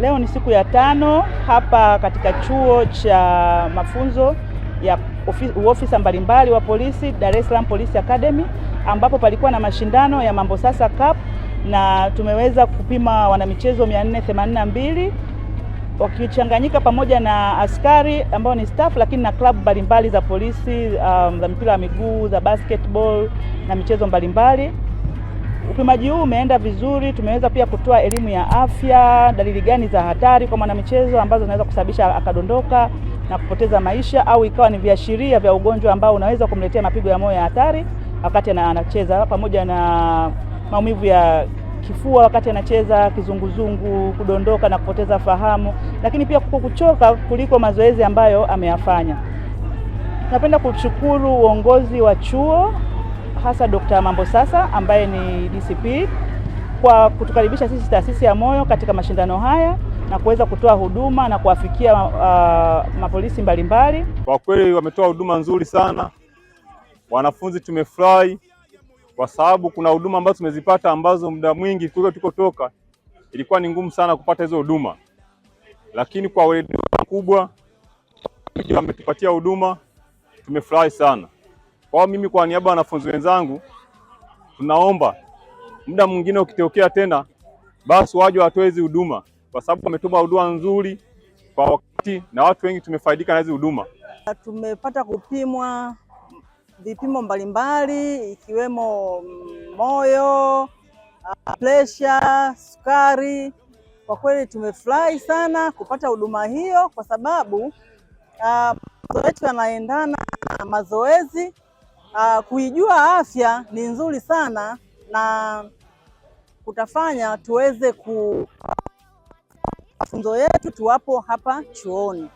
Leo ni siku ya 5 hapa katika chuo cha mafunzo ya uofisa mbalimbali wa polisi Dar es Salaam Police Academy, ambapo palikuwa na mashindano ya Mambo Sasa Cup na tumeweza kupima wanamichezo 482 wakichanganyika pamoja na askari ambao ni staff, lakini na klabu mbalimbali za polisi, za mpira wa miguu, za basketball na michezo mbalimbali. Upimaji huu umeenda vizuri. Tumeweza pia kutoa elimu ya afya, dalili gani za hatari kwa mwanamichezo ambazo zinaweza kusababisha akadondoka na kupoteza maisha, au ikawa ni viashiria vya ugonjwa ambao unaweza kumletea mapigo ya moyo ya hatari wakati anacheza, pamoja na maumivu ya kifua wakati anacheza, kizunguzungu, kudondoka na kupoteza fahamu, lakini pia kuchoka kuliko mazoezi ambayo ameyafanya. Napenda kushukuru uongozi wa chuo, hasa Dr. Mambo Sasa ambaye ni DCP, kwa kutukaribisha sisi taasisi ya moyo katika mashindano haya na kuweza kutoa huduma na kuwafikia mapolisi mbalimbali. Kwa kweli wametoa huduma nzuri sana. Wanafunzi tumefurahi kwa sababu kuna huduma ambazo tumezipata ambazo muda mwingi tulikotoka ilikuwa ni ngumu sana kupata hizo huduma, lakini kwa weledi mkubwa wametupatia huduma, tumefurahi sana. Kwa mimi kwa niaba ya wanafunzi wenzangu tunaomba muda mwingine ukitokea tena basi waje watoe hizo huduma, kwa sababu wametoa huduma nzuri kwa wakati na watu wengi tumefaidika na hizo huduma. Tumepata kupimwa vipimo mbalimbali ikiwemo moyo, pressure, sukari. Kwa kweli tumefurahi sana kupata huduma hiyo, kwa sababu yetu yanaendana na mazoezi. Kuijua afya ni nzuri sana na kutafanya tuweze mafunzo yetu tuwapo hapa chuoni.